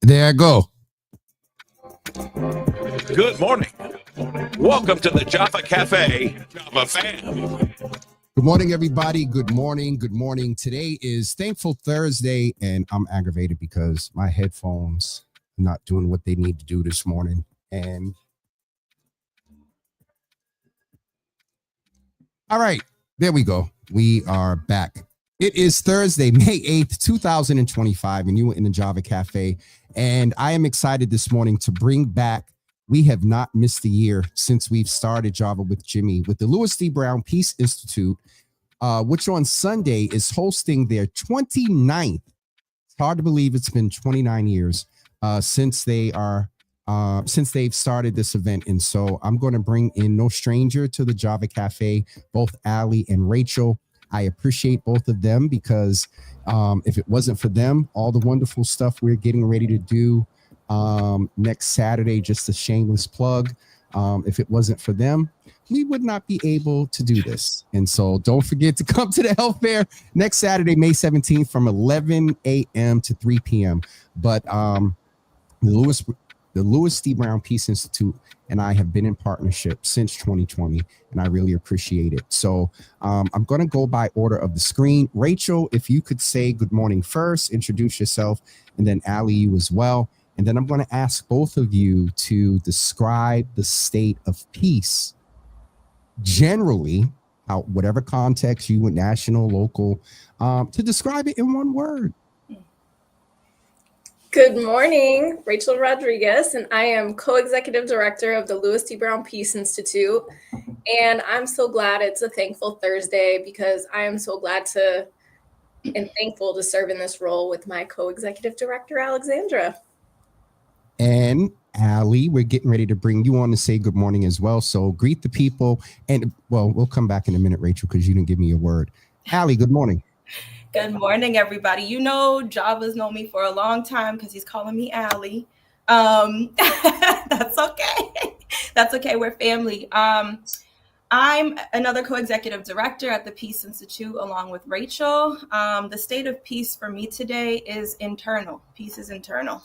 There I go. Good morning. Welcome to the Java Cafe, Java fam. Good morning, everybody. Good morning. Good morning. Today is Thankful Thursday, and I'm aggravated because my headphones are not doing what they need to do this morning. And all right, there we go. We are back. It is Thursday, May 8th, 2025, and you were in the Java Cafe. And I am excited this morning to bring back, we have not missed a year since we've started Java with Jimmy, with the Louis D. Brown Peace Institute, which on Sunday is hosting their 29th. It's hard to believe it's been 29 years since they've started this event. And so I'm going to bring in no stranger to the Java Cafe, both Allie and Rachel. I appreciate both of them because if it wasn't for them, all the wonderful stuff we're getting ready to do next Saturday, just a shameless plug. If it wasn't for them, we would not be able to do this. And so don't forget to come to the health fair next Saturday, May 17th from 11 a.m. to 3 p.m. But the Louis D. Brown Peace Institute and I have been in partnership since 2020, and I really appreciate it. So I'm going to go by order of the screen. Rachel, if you could say good morning first, introduce yourself, and then Allie, you as well. And then I'm going to ask both of you to describe the state of peace generally, out whatever context you would, national, local, to describe it in one word. Good morning, Rachel Rodriguez, and I am co-executive director of the Louis D. Brown Peace Institute. And I'm so glad it's a Thankful Thursday because I am so glad to and thankful to serve in this role with my co-executive director, Alexandra. And Allie, we're getting ready to bring you on to say good morning as well. So greet the people. And well, we'll come back in a minute, Rachel, because you didn't give me a word. Allie, good morning. Good morning, everybody. You know, Java's known me for a long time because he's calling me Allie. That's okay. That's okay. We're family. I'm another co-executive director at the Peace Institute along with Rachel. The state of peace for me today is internal. Peace is internal.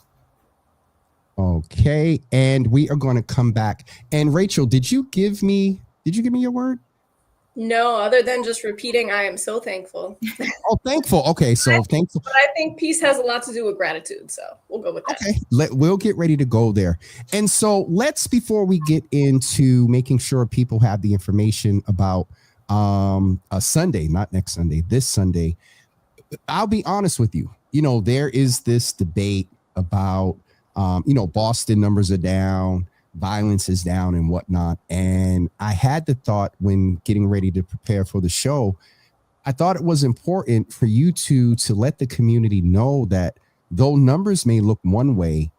Okay. And we are going to come back. And Rachel, did you give me your word? No, other than just repeating, I am so thankful. Oh, thankful. Okay, so thankful. But I think peace has a lot to do with gratitude, so we'll go with that. Okay, we'll get ready to go there. And so before we get into making sure people have the information about a Sunday, not next Sunday, this Sunday, I'll be honest with you. You know, there is this debate about, Boston numbers are down, violence is down and whatnot. And I had the thought when getting ready to prepare for the show, I thought it was important for you to let the community know that though numbers may look one way,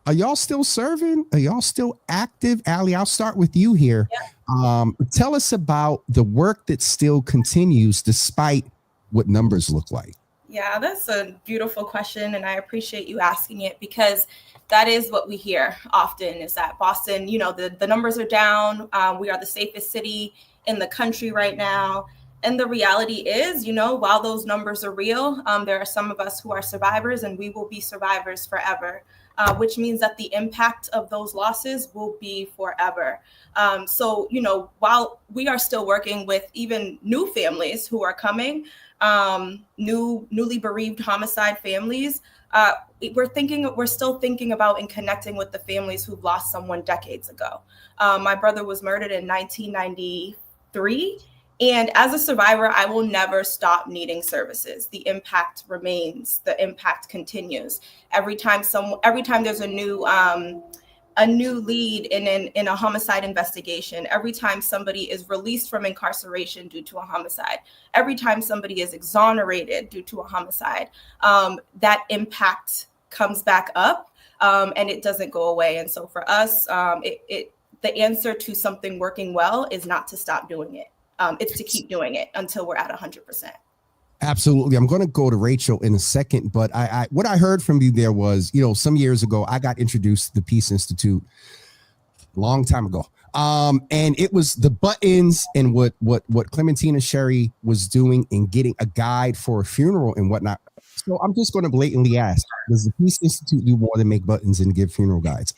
are y'all still serving? Are y'all still active? Allie, I'll start with you here. Yeah. Tell us about the work that still continues despite what numbers look like. Yeah, that's a beautiful question. And I appreciate you asking it because that is what we hear often is that Boston, the numbers are down. We are the safest city in the country right now. And the reality is, while those numbers are real, there are some of us who are survivors and we will be survivors forever, which means that the impact of those losses will be forever. So, while we are still working with even new families who are coming, newly bereaved homicide families, we're still thinking about and connecting with the families who've lost someone decades ago. My brother was murdered in 1993. And as a survivor, I will never stop needing services. The impact remains. The impact continues. Every time there's a new lead in a homicide investigation, every time somebody is released from incarceration due to a homicide, every time somebody is exonerated due to a homicide, that impact comes back up and it doesn't go away. And so for us, the answer to something working well is not to stop doing it. It's to keep doing it until we're at 100%. Absolutely. I'm going to go to Rachel in a second, but what I heard from you there was, some years ago, I got introduced to the Peace Institute a long time ago. And it was the buttons and what Clementina Sherry was doing in getting a guide for a funeral and whatnot. So I'm just going to blatantly ask, does the Peace Institute do more than make buttons and give funeral guides?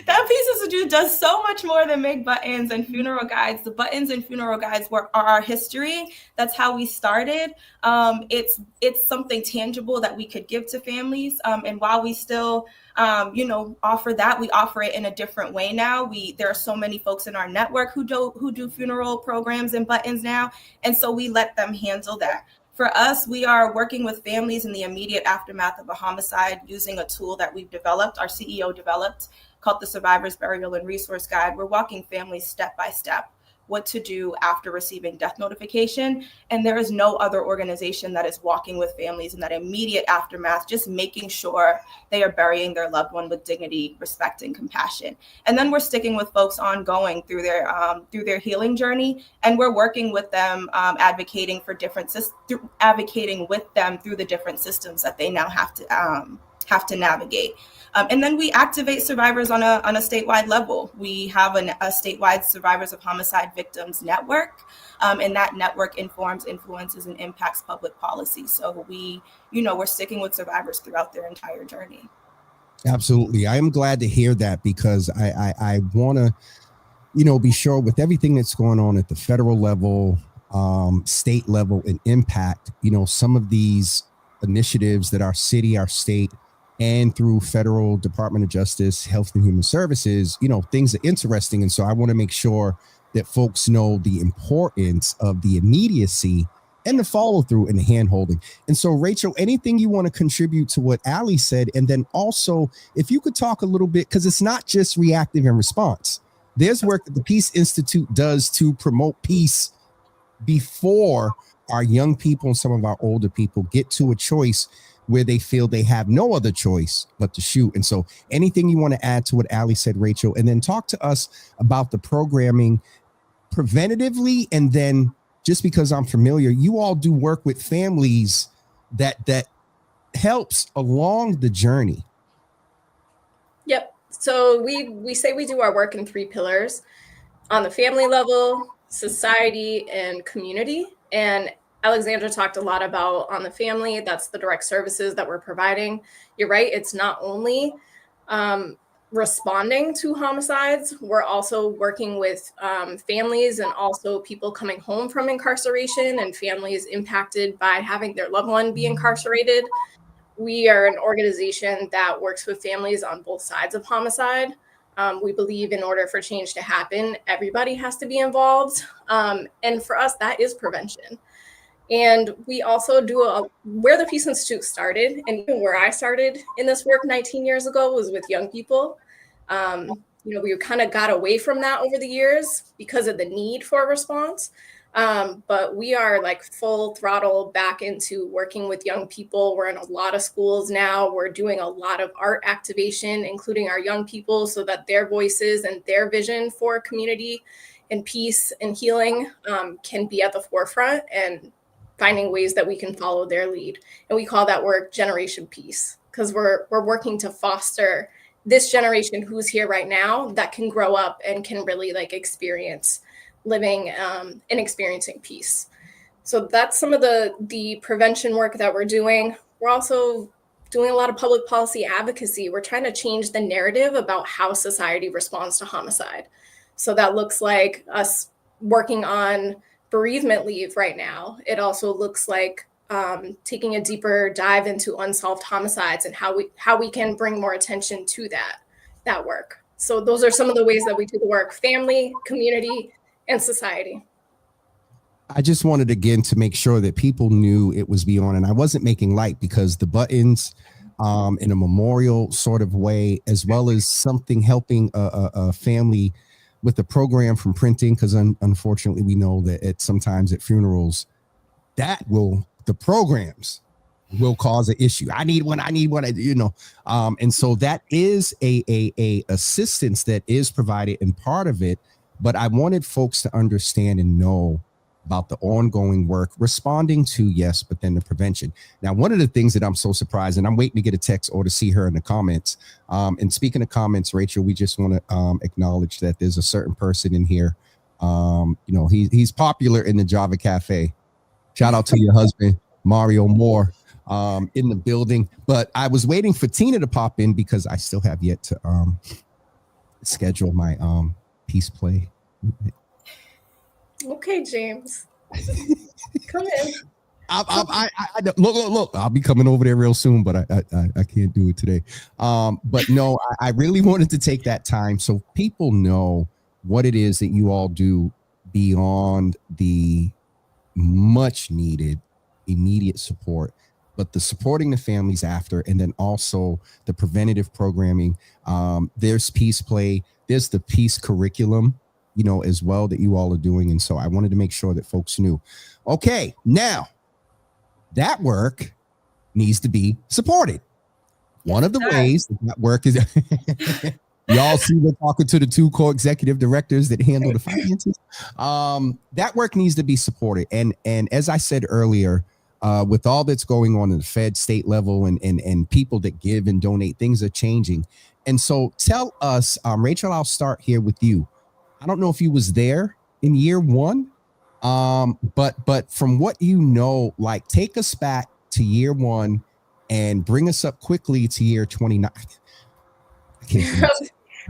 That Peace Institute does so much more than make buttons and funeral guides. The buttons and funeral guides are our history. That's how we started. It's something tangible that we could give to families. And while we still, offer that, we offer it in a different way now. There are so many folks in our network who do funeral programs and buttons now, and so we let them handle that. For us, we are working with families in the immediate aftermath of a homicide using a tool that we've developed, our CEO developed, called the Survivor's Burial and Resource Guide. We're walking families step by step what to do after receiving death notification. And there is no other organization that is walking with families in that immediate aftermath, just making sure they are burying their loved one with dignity, respect, and compassion. And then we're sticking with folks ongoing through their healing journey. And we're working with them, advocating with them through the different systems that they now have to navigate. And then we activate survivors on a statewide level. We have a statewide Survivors of Homicide Victims network, and that network informs, influences, and impacts public policy. So we're sticking with survivors throughout their entire journey. Absolutely. I am glad to hear that, because I want to, be sure with everything that's going on at the federal level, state level, and impact, some of these initiatives that our city, our state, and through federal Department of Justice, Health and Human Services, things are interesting. And so I want to make sure that folks know the importance of the immediacy and the follow through and the hand holding. And so, Rachel, anything you want to contribute to what Ali said? And then also, if you could talk a little bit, because it's not just reactive and response. There's work that the Peace Institute does to promote peace before our young people and some of our older people get to a choice where they feel they have no other choice but to shoot. And so anything you want to add to what Ali said, Rachel, and then talk to us about the programming preventatively. And then, just because I'm familiar, you all do work with families that helps along the journey. Yep. So we say we do our work in 3 pillars: on the family level, society, and community. And Alexandra talked a lot about on the family. That's the direct services that we're providing. You're right. It's not only responding to homicides. We're also working with families and also people coming home from incarceration and families impacted by having their loved one be incarcerated. We are an organization that works with families on both sides of homicide. We believe in order for change to happen, everybody has to be involved. And for us, that is prevention. And we also where the Peace Institute started, and even where I started in this work 19 years ago, was with young people. We kind of got away from that over the years because of the need for a response. But we are like full throttle back into working with young people. We're in a lot of schools now. We're doing a lot of art activation, including our young people, so that their voices and their vision for community and peace and healing can be at the forefront, and finding ways that we can follow their lead. And we call that work Generation Peace, because we're working to foster this generation who's here right now that can grow up and can really experience living and experiencing peace. So that's some of the prevention work that we're doing. We're also doing a lot of public policy advocacy. We're trying to change the narrative about how society responds to homicide. So that looks like us working on bereavement leave right now. It also looks like taking a deeper dive into unsolved homicides and how we can bring more attention to that work. So those are some of the ways that we do the work: family, community, and society. I just wanted again to make sure that people knew it was beyond, and I wasn't making light, because the buttons in a memorial sort of way, as well as something helping a family with the program from printing, because unfortunately we know that sometimes at funerals the programs will cause an issue. I need one, and so that is a assistance that is provided in part of it. But I wanted folks to understand and know about the ongoing work, responding to, yes, but then the prevention. Now, one of the things that I'm so surprised, and I'm waiting to get a text or to see her in the comments. And speaking of comments, Rachel, we just want to acknowledge that there's a certain person in here. He's popular in the Java Cafe. Shout out to your husband. Mario Moore in the building. But I was waiting for Tina to pop in because I still have yet to schedule my peace play. Okay, James. Come in. Look. I'll be coming over there real soon, but I can't do it today. But no, I really wanted to take that time so people know what it is that you all do beyond the much needed immediate support, but the supporting the families after, and then also the preventative programming. There's peace play, there's the peace curriculum, as well, that you all are doing. And so I wanted to make sure that folks knew. Okay, now that work needs to be supported. One of the ways that work is y'all see we're talking to the two co-executive directors that handle the finances. That work needs to be supported. And as I said earlier, with all that's going on in the Fed, state level, and people that give and donate, things are changing. And so tell us, Rachel, I'll start here with you. I don't know if you was there in year one, but from what you know, like, take us back to year one and bring us up quickly to year 29.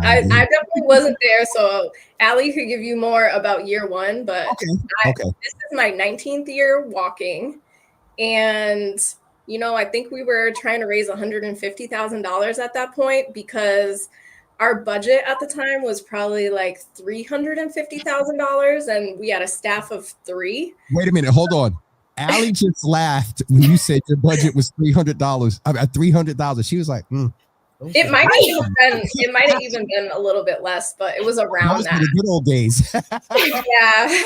I definitely wasn't there, so Allie could give you more about year one, but okay. This is my 19th year walking, and I think we were trying to raise $150,000 at that point, because our budget at the time was probably like $350,000, and we had a staff of 3. Wait a minute, hold on. Allie just laughed when you said your budget was $300. $300,000. She was like, It might have even been a little bit less, but it was around that. The good old days. Yeah.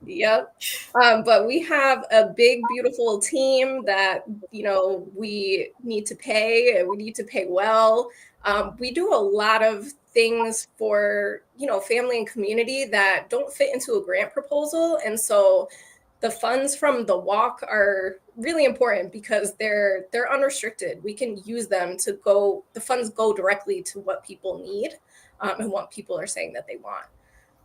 Yep. But we have a big, beautiful team that, we need to pay, and we need to pay well. We do a lot of things for, family and community that don't fit into a grant proposal. And so the funds from the walk are really important because they're unrestricted. We can use them the funds go directly to what people need, and what people are saying that they want.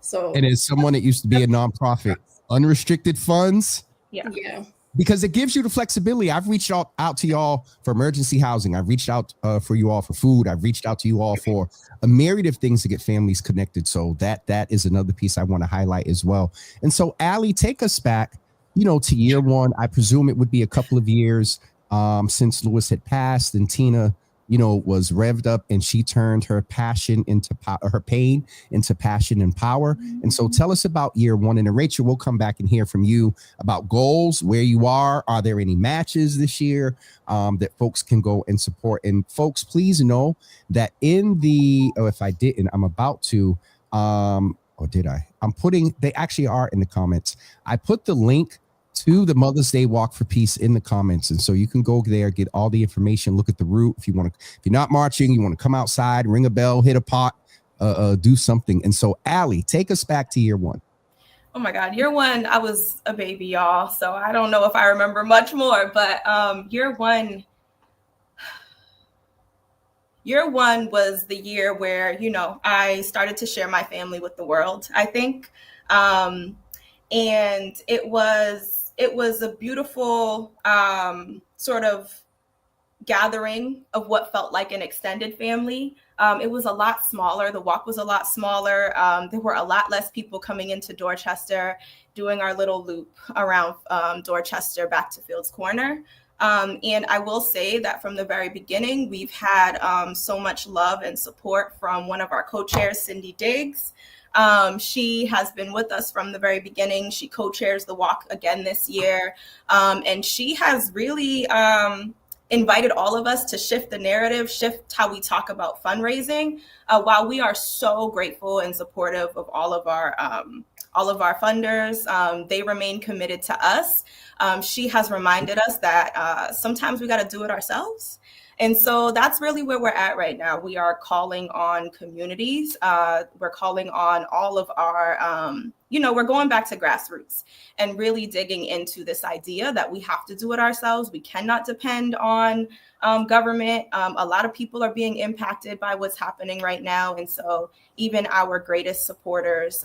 So, and as someone that used to be a nonprofit, unrestricted funds. Yeah. Because it gives you the flexibility. I've reached out to y'all for emergency housing. I've reached out for you all for food. I've reached out to you all for a myriad of things to get families connected. So that is another piece I want to highlight as well. And so, Allie, take us back, to year one. I presume it would be a couple of years since Lewis had passed, and Tina, was revved up, and she turned her passion into her pain into passion and power. And so tell us about year one. And then Rachel, we'll come back and hear from you about goals, where you are. Are there any matches this year that folks can go and support? And folks, please know that if I didn't, I'm about to, or did I? They actually are in the comments. I put the link to the Mother's Day Walk for Peace in the comments. And so you can go there, get all the information, look at the route. If you're not marching, you want to come outside, ring a bell, hit a pot, do something. And so, Allie, take us back to year one. Oh my God, year one, I was a baby, y'all. So I don't know if I remember much more, but year one was the year where, I started to share my family with the world, I think. And it was a beautiful sort of gathering of what felt like an extended family. It was a lot smaller. The walk was a lot smaller. There were a lot less people coming into Dorchester, doing our little loop around Dorchester back to Fields Corner. And I will say that from the very beginning, we've had so much love and support from one of our co-chairs, Cindy Diggs. She has been with us from the very beginning. She co-chairs the walk again this year. And she has really invited all of us to shift the narrative, shift how we talk about fundraising. While we are so grateful and supportive of all of our funders, they remain committed to us. She has reminded us that sometimes we got to do it ourselves. And so that's really where we're at right now. We are calling on communities. We're calling on all of our we're going back to grassroots and really digging into this idea that we have to do it ourselves. We cannot depend on government. A lot of people are being impacted by what's happening right now. And so even our greatest supporters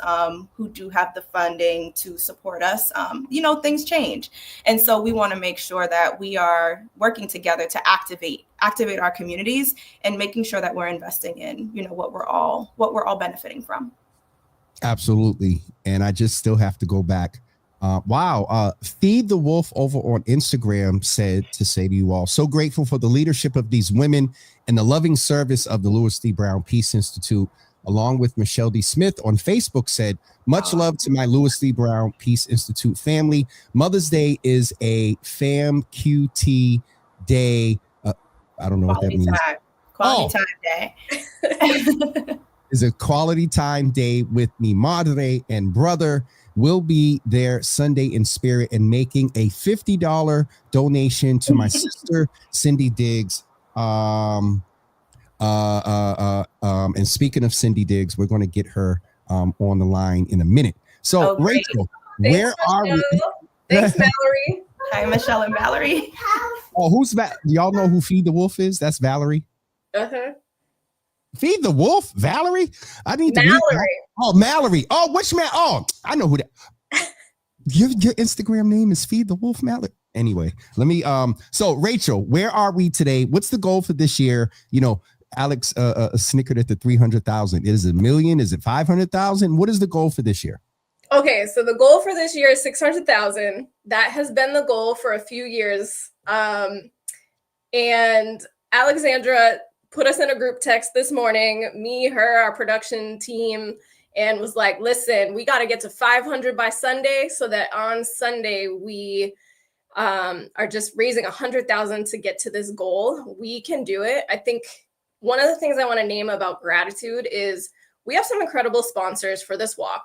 who do have the funding to support us, things change. And so we want to make sure that we are working together to activate our communities and making sure that we're investing in, what we're all benefiting from. Absolutely. And I just still have to go back. Feed the Wolf over on Instagram said to say to you all, so grateful for the leadership of these women and the loving service of the Louis D. Brown Peace Institute, along with Michelle D. Smith on Facebook said, much love to my Louis D. Brown Peace Institute family. Mother's Day is a fam QT day. I don't know what that means. Quality time day. Is a quality time day with me madre and brother. Will be there Sunday in spirit and making a $50 donation to my sister Cindy Diggs. And speaking of Cindy Diggs, we're going to get her on the line in a minute. So Rachel, Thanks, where are we? Thanks, Valerie. Hi, Michelle and Valerie. Oh, who's that? Y'all know who Feed the Wolf is? That's Valerie. Uh-huh. Feed the Wolf, Valerie. I need to Mallory. Oh, Mallory. Oh, which man? Oh, I know who that. Your Instagram name is Feed the Wolf, Mallory. Anyway, let me. So Rachel, where are we today? What's the goal for this year? Alex snickered at the 300,000. Is it $1 million? Is it 500,000? What is the goal for this year? Okay, so the goal for this year is 600,000. That has been the goal for a few years. And Alexandra put us in a group text this morning, me, her, our production team, and was like, listen, we got to get to 500 by Sunday so that on Sunday we are just raising 100,000 to get to this goal. We can do it. I think one of the things I want to name about gratitude is we have some incredible sponsors for this walk.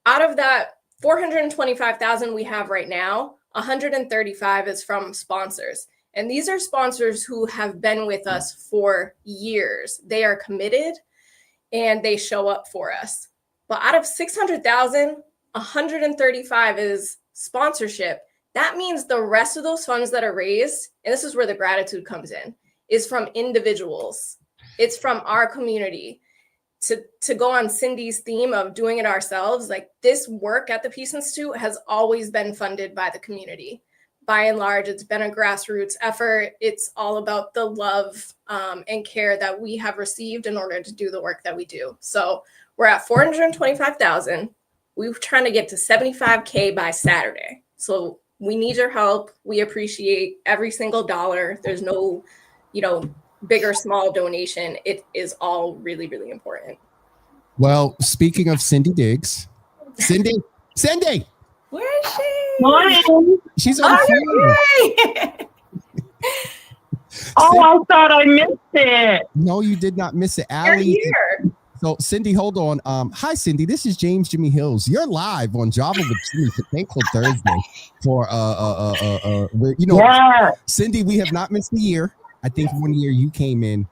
Out of that 425,000 we have right now, 135 is from sponsors. And these are sponsors who have been with us for years. They are committed and they show up for us. But out of 600,000, 135 is sponsorship. That means the rest of those funds that are raised, and this is where the gratitude comes in, is from individuals. It's from our community. To go on Cindy's theme of doing it ourselves, like this work at the Peace Institute has always been funded by the community. By and large, it's been a grassroots effort. It's all about the love and care that we have received in order to do the work that we do. So we're at 425,000. We're trying to get to 75K by Saturday. So we need your help. We appreciate every single dollar. There's no, big or small donation. It is all really, really important. Well, speaking of Cindy Diggs, Cindy. Where is she? Morning. She's on the phone. Oh, I thought I missed it. No, you did not miss it. You're Allie. here. So Cindy, hold on. Hi, Cindy. This is James Jimmy Hills. You're live on Java with Jimmy for Thankful Thursday for Yeah. Cindy, we have not missed a year. I think one year you came in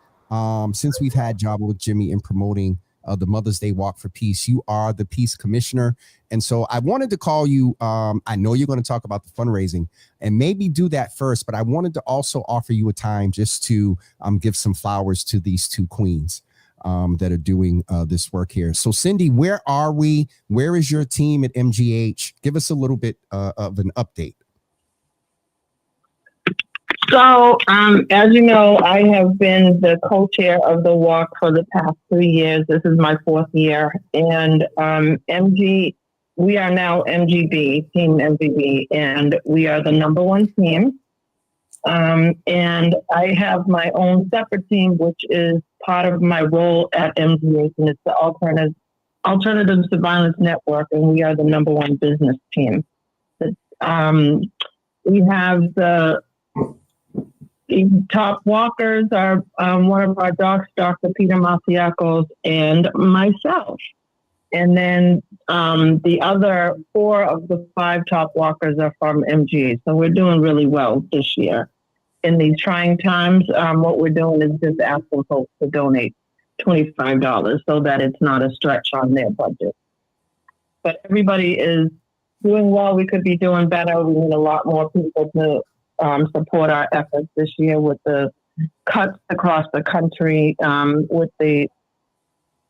since we've had Java with Jimmy in promoting the Mother's Day Walk for Peace. You are the Peace Commissioner. And so I wanted to call you. I know you're going to talk about the fundraising and maybe do that first, but I wanted to also offer you a time just to give some flowers to these two queens that are doing this work here. So Cindy, where are we? Where is your team at MGH? Give us a little bit of an update. So, as you know, I have been the co-chair of the walk for the past 3 years. This is my 4th year. And we are now MGB, Team MGB, and we are the #1 team. And I have my own separate team, which is part of my role at MGH, and it's the Alternatives to Violence Network, and we are the #1 business team. We have the top walkers are one of our docs, Dr. Peter Masiakos, and myself. And then the other 4 of the 5 top walkers are from MGA. So we're doing really well this year. In these trying times, what we're doing is just asking folks to donate $25 so that it's not a stretch on their budget. but everybody is doing well. We could be doing better. We need a lot more people to support our efforts this year with the cuts across the country, with the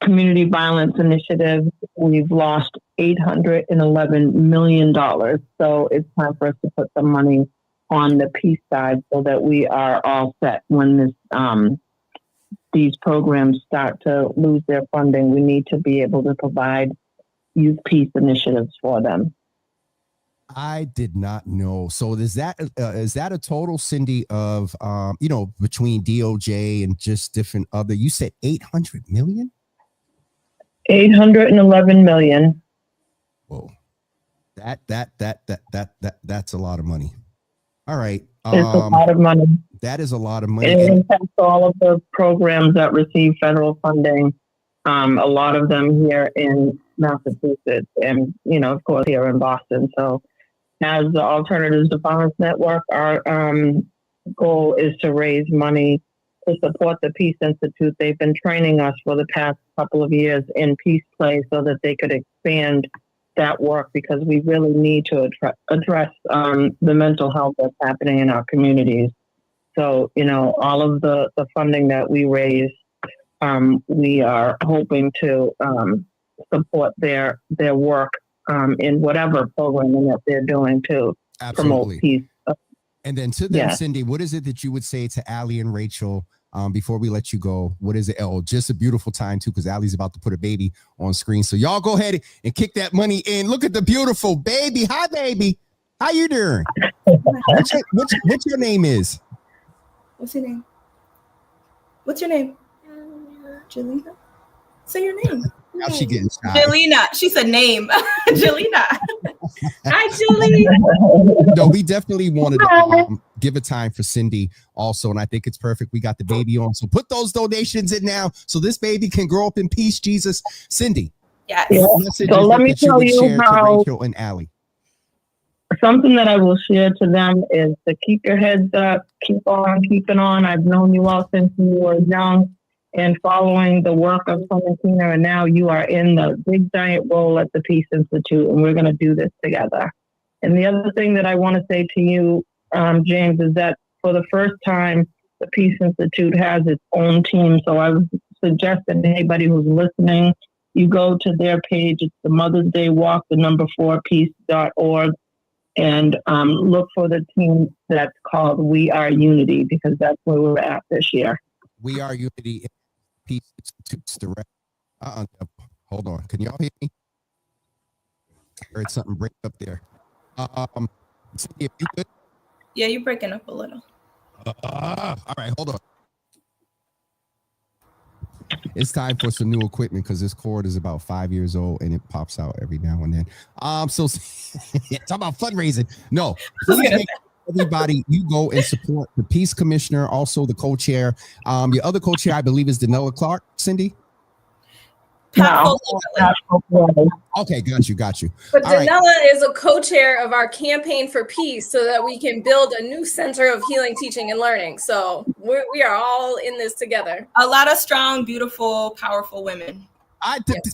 community violence initiative. We've lost $811 million. So it's time for us to put some money on the peace side so that we are all set when these programs start to lose their funding. We need to be able to provide youth peace initiatives for them. I did not know. So is that a total, Cindy, of between DOJ and just different other? You said 800 million. 811 million. Whoa, that's a lot of money. All right, it's a lot of money. That is a lot of money. It impacts all of the programs that receive federal funding. A lot of them here in Massachusetts, and of course, here in Boston. So, as the Alternatives to Violence Network, our goal is to raise money to support the Peace Institute. They've been training us for the past couple of years in peace play so that they could expand that work, because we really need to address the mental health that's happening in our communities. So, all of the funding that we raise, we are hoping to support their work in whatever programming that they're doing to promote peace. And then to them, Cindy, what is it that you would say to Allie and Rachel before we let you go? What is it? Oh, just a beautiful time too, because Allie's about to put a baby on screen. So y'all go ahead and kick that money in. Look at the beautiful baby. Hi, baby. How you doing? What's your name is? What's your name? What's your name? Jelena. Say your name. Now she getting shy. Jelena. She said name. Jelena. Hi, Jelena. No, we definitely wanted to give a time for Cindy also, and I think it's perfect. We got the baby on, so put those donations in now so this baby can grow up in peace, Jesus. Cindy. Yes. So let me tell you how Rachel and Allie. Something that I will share to them is to keep your heads up, keep on keeping on. I've known you all since you were young and following the work of Clementina, and now you are in the big giant role at the Peace Institute, and we're going to do this together. And the other thing that I want to say to you, James, is that for the first time, the Peace Institute has its own team. So I would suggest that anybody who's listening, you go to their page. It's the Mother's Day Walk, the #4peace.org. And look for the team that's called We Are Unity, because that's where we're at this year. We Are Unity, Peace Institute's direct. Hold on. Can y'all hear me? I heard something break up there. If you could. Yeah, you're breaking up a little. All right, hold on. It's time for some new equipment because this cord is about 5 years old and it pops out every now and then. So talk about fundraising. No, please make everybody, you go and support the Peace Commissioner, also the co-chair. Your other co-chair, I believe, is Danella Clark, Cindy. Okay, got you. But Danella is a co-chair of our campaign for peace so that we can build a new center of healing, teaching, and learning. So we are all in this together. A lot of strong, beautiful, powerful women.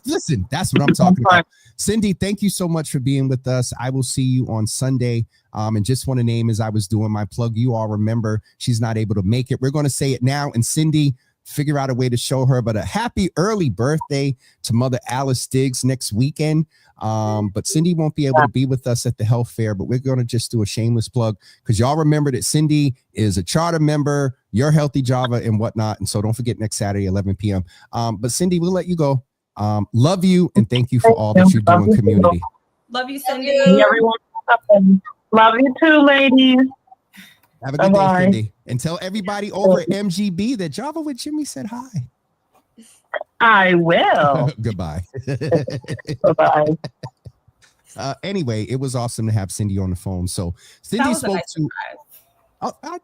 Listen, that's what I'm talking about. Cindy, thank you so much for being with us. I will see you on Sunday. And just want to name, as I was doing my plug, you all remember she's not able to make it. We're going to say it now. And Cindy, figure out a way to show her, but a happy early birthday to Mother Alice Stiggs next weekend. But Cindy won't be able to be with us at the health fair, but we're going to just do a shameless plug because y'all remember that Cindy is a charter member, Your Healthy Java and whatnot. And so don't forget next Saturday, 11 p.m. But Cindy, we'll let you go. Love you and thank you for all that you do in community. Love you, Cindy. Everyone. Love you too, ladies. Have a good day, Cindy. And tell everybody over at MGB that Java with Jimmy said hi. I will. Goodbye. Bye-bye. Anyway, it was awesome to have Cindy on the phone. So Cindy spoke to. I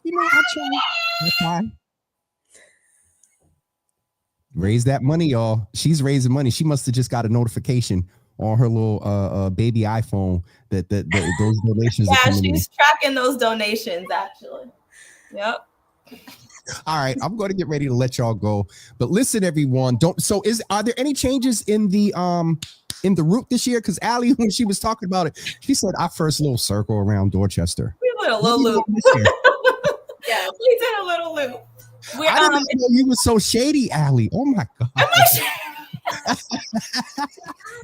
tried. Raise that money, y'all. She's raising money. She must have just got a notification on her little baby iPhone that those donations are coming in. She's tracking those donations actually. Yep. All right, I'm going to get ready to let y'all go. But listen, everyone, are there any changes in the in the route this year? Because Allie, when she was talking about it, she said our first little circle around Dorchester. We did a little loop. Yeah, we did a little loop. I didn't know you were so shady, Allie. Oh my God.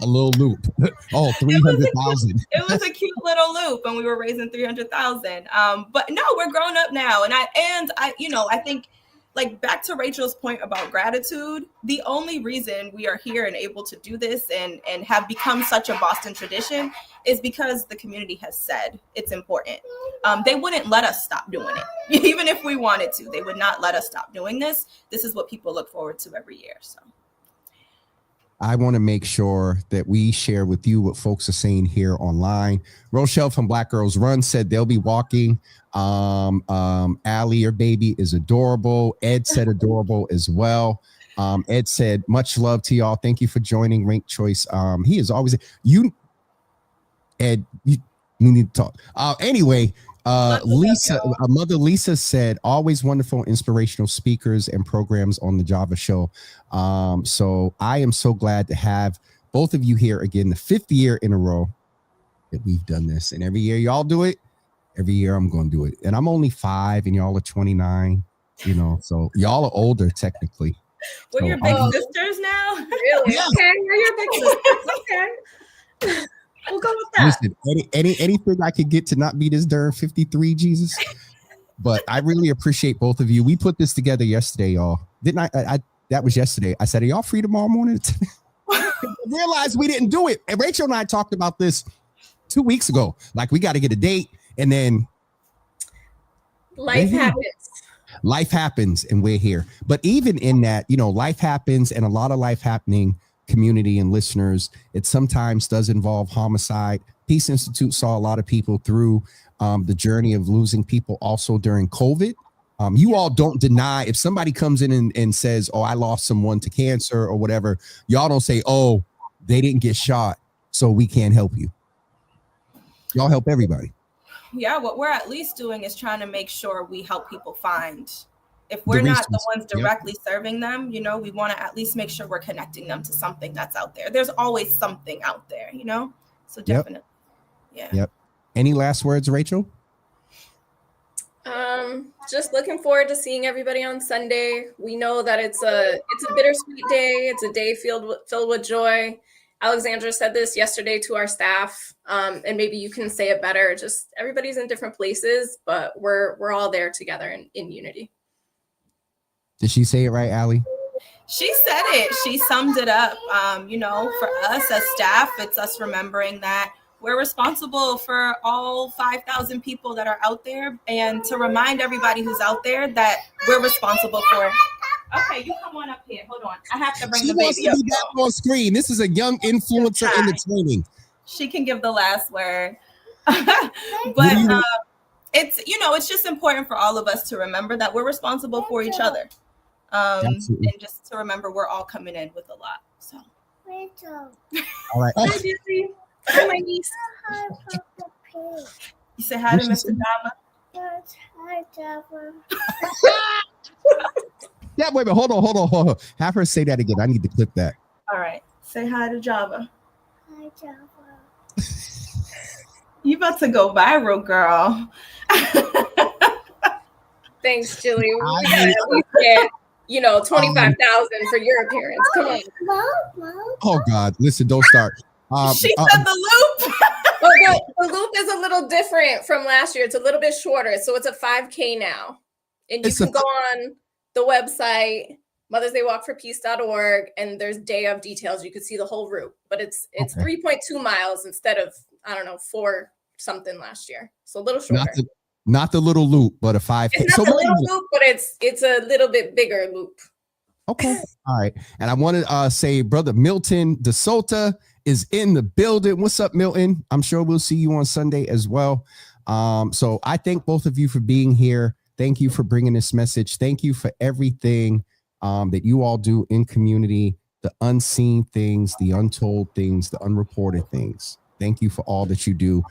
A little loop. Oh, 300,000. It was a cute little loop, and we were raising 300,000. But no, we're grown up now, and I think, like, back to Rachel's point about gratitude, the only reason we are here and able to do this and have become such a Boston tradition is because the community has said it's important. They wouldn't let us stop doing it. Even if we wanted to, they would not let us stop doing this. This is what people look forward to every year. So I want to make sure that we share with you what folks are saying here online. Rochelle from Black Girls Run said they'll be walking. Allie, your baby is adorable. Ed said adorable as well. Ed said, much love to y'all. Thank you for joining Rank Choice. He is always Ed, we need to talk. Anyway, Lisa, Mother Lisa said, always wonderful, inspirational speakers and programs on the Java Show. So I am so glad to have both of you here again, the 5th year in a row that we've done this. And every year y'all do it. Every year I'm going to do it. And I'm only 5 and y'all are 29, so y'all are older technically. We're so your big sisters now? Really? Yeah. Okay, we're your big sisters. Okay. We'll go with that. Listen, anything I could get to not be this darn 53, Jesus. But I really appreciate both of you. We put this together yesterday, y'all. Didn't I that was yesterday. I said, are y'all free tomorrow morning? I realized we didn't do it. And Rachel and I talked about this 2 weeks ago. Like, we got to get a date, and then life happens. Life happens, and we're here. But even in that, life happens, and a lot of life happening, community and listeners, it sometimes does involve homicide. Peace Institute saw a lot of people through the journey of losing people also during COVID. You all don't deny if somebody comes in and says, oh, I lost someone to cancer or whatever. Y'all don't say, oh, they didn't get shot, so we can't help you. Y'all help everybody. Yeah, what we're at least doing is trying to make sure we help people find. If we're not the ones directly serving them, we want to at least make sure we're connecting them to something that's out there. There's always something out there, So definitely. Yeah. Yep. Any last words, Rachel? Just looking forward to seeing everybody on Sunday. We know that it's a bittersweet day. It's a day filled with joy. Alexandra said this yesterday to our staff, and maybe you can say it better. Just everybody's in different places, but we're all there together in unity. Did she say it right, Allie? She said it. She summed it up. For us as staff, it's us remembering that we're responsible for all 5,000 people that are out there, and to remind everybody who's out there that we're responsible for. Okay, you come on up here. Hold on. I have to bring the baby up. On screen. This is a young influencer in the training. She can give the last word. But it's just important for all of us to remember that we're responsible for each other. And just to remember we're all coming in with a lot. So all right. Hi, Dizzy. Hi, my niece. You say hi to Mr. Dama. Hi, Java. Yeah, wait a minute. Hold on. Have her say that again. I need to clip that. All right. Say hi to Java. Hi, Java. You about to go viral, girl. Thanks, Jilly. We gotta at least get, 25,000 for your appearance. Come on. Mom. Oh God! Listen, don't start. She said the loop. The loop is a little different from last year. It's a little bit shorter, so it's a 5K now, and you can go on the website mothersdaywalkforpeace.org, and there's day of details. You can see the whole route, but it's 3.2 miles instead of 4 something last year, so a little shorter. Not the little loop, but a 5K. It's not the little loop, but it's a little bit bigger loop. Okay, all right. And I want to say, brother Milton DeSota is in the building. What's up, Milton? I'm sure we'll see you on Sunday as well. So I thank both of you for being here. Thank you for bringing this message. Thank you for everything that you all do in community, the unseen things, the untold things, the unreported things. Thank you for all that you do,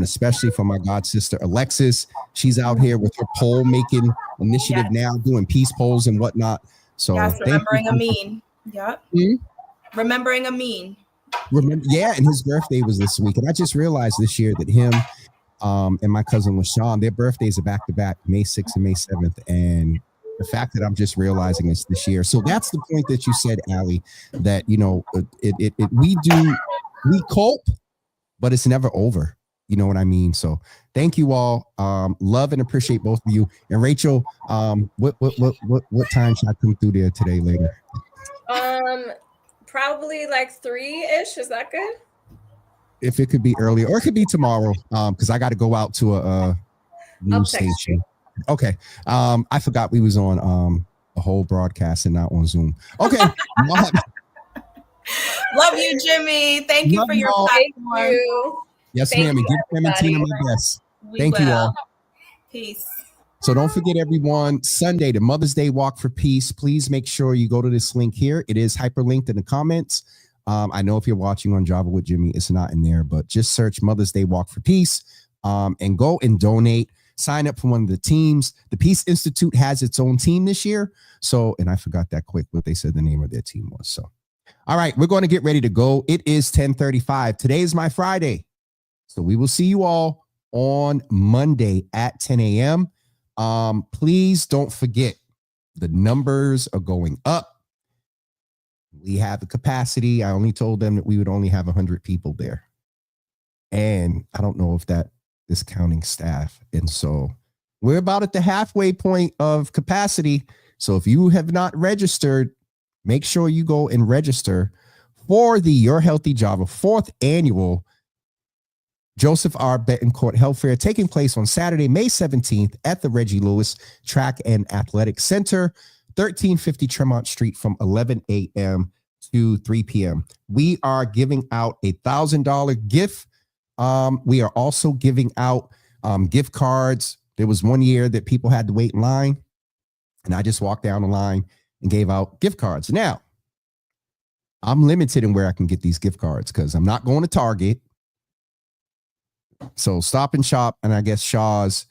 especially for my god sister Alexis. She's out here with her poll making initiative now, doing peace polls and whatnot. So yes, remembering Amin. Yep. Mm-hmm. Remembering Amin. Remember, yeah, and his birthday was this week. And I just realized this year that him and my cousin LaShawn, their birthdays are back to back, May 6th and May 7th. And the fact that I'm just realizing this year. So that's the point that you said, Allie, that, you know, we cope, but it's never over. You know what I mean? So thank you all. Love and appreciate both of you. And Rachel, what time should I come through there today later? Probably like 3-ish. Is that good? If it could be earlier, or it could be tomorrow, because I got to go out to a news station. Okay. I forgot we was on a whole broadcast and not on Zoom. Okay. Love you, Jimmy. Thank you for your platform. Yes, ma'am. And give Clementina my best. Thank you all. Peace. So don't forget, everyone, Sunday, the Mother's Day Walk for Peace. Please make sure you go to this link here. It is hyperlinked in the comments. I know if you're watching on Java with Jimmy, it's not in there, but just search Mother's Day Walk for Peace and go and donate. Sign up for one of the teams. The Peace Institute has its own team this year. So, and I forgot that quick what they said the name of their team was. So, all right, we're going to get ready to go. It is 10:35. Today is my Friday. So we will see you all on Monday at 10 a.m. Please don't forget, the numbers are going up. We have the capacity. I only told them that we would only have 100 people there. And I don't know if that is counting staff. And so we're about at the halfway point of capacity. So if you have not registered, make sure you go and register for the Your Healthy Java 4th annual Joseph R. Betancourt Health Fair, taking place on Saturday, May 17th at the Reggie Lewis Track and Athletic Center, 1350 Tremont Street, from 11 a.m. to 3 p.m. We are giving out $1,000 gift. We are also giving out gift cards. There was one year that people had to wait in line, and I just walked down the line and gave out gift cards. Now, I'm limited in where I can get these gift cards because I'm not going to Target. So Stop and Shop, and I guess Shaw's,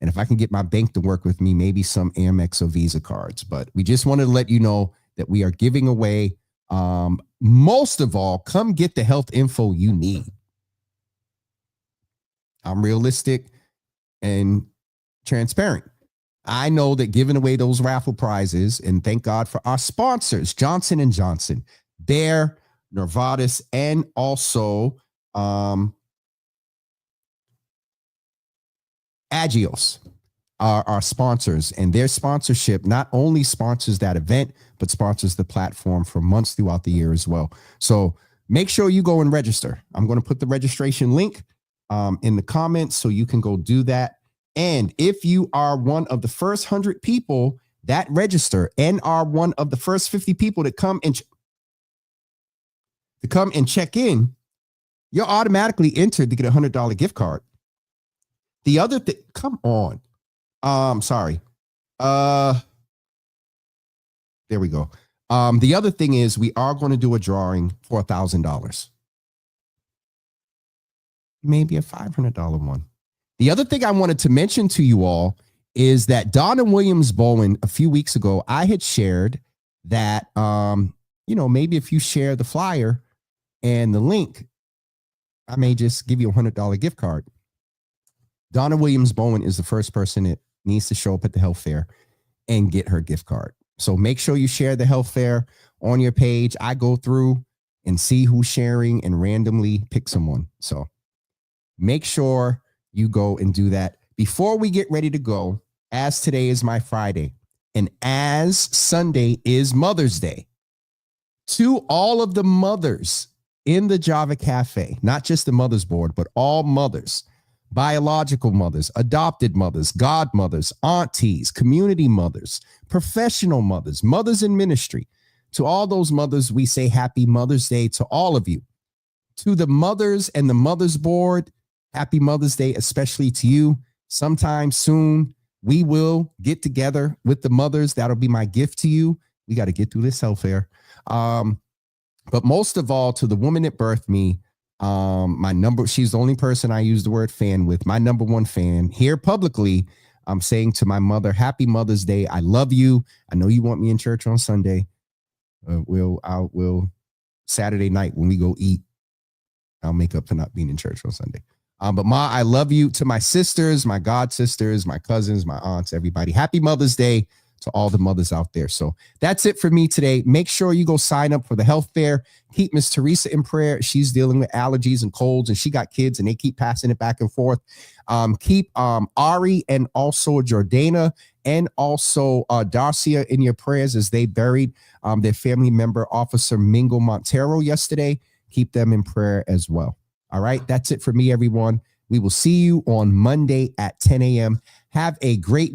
and if I can get my bank to work with me, maybe some Amex or Visa cards. But we just wanted to let you know that we are giving away. Most of all, come get the health info you need. I'm realistic and transparent. I know that giving away those raffle prizes, and thank God for our sponsors, Johnson & Johnson, Bayer, Novartis, and also Agios are our sponsors, and their sponsorship not only sponsors that event, but sponsors the platform for months throughout the year as well. So make sure you go and register. I'm going to put the registration link in the comments so you can go do that. And if you are one of the first 100 people that register and are one of the first 50 people that come and check in, you're automatically entered to get a $100 gift card. The other thing, come on. Sorry. There we go. The other thing is we are going to do a drawing for $1,000. Maybe a $500 one. The other thing I wanted to mention to you all is that Donna Williams Bowen, a few weeks ago, I had shared that, maybe if you share the flyer and the link, I may just give you a $100 gift card. Donna Williams Bowen is the first person that needs to show up at the health fair and get her gift card. So make sure you share the health fair on your page. I go through and see who's sharing and randomly pick someone. So make sure you go and do that. Before we get ready to go, as today is my Friday and as Sunday is Mother's Day, to all of the mothers in the Java Cafe, not just the Mothers Board, but all mothers, biological mothers, adopted mothers, godmothers, aunties, community mothers, professional mothers, mothers in ministry. To all those mothers, we say happy Mother's Day to all of you. To the mothers and the Mothers Board, happy Mother's Day, especially to you. Sometime soon, we will get together with the mothers. That'll be my gift to you. We got to get through this health fair. But most of all, to the woman that birthed me, she's the only person I use the word fan with, my number one fan here publicly. I'm saying to my mother, happy Mother's Day. I love you. I know you want me in church on Sunday. We'll Saturday night when we go eat, I'll make up for not being in church on Sunday. But Ma, I love you. To my sisters, my god sisters, my cousins, my aunts, everybody. Happy Mother's Day to all the mothers out there. So that's it for me today. Make sure you go sign up for the health fair. Keep Miss Teresa in prayer. She's dealing with allergies and colds, and she got kids, and they keep passing it back and forth. Keep Ari and also Jordana and also Darcia in your prayers as they buried their family member, Officer Mingo Montero, yesterday. Keep them in prayer as well. All right, that's it for me, everyone. We will see you on Monday at 10 a.m. Have a great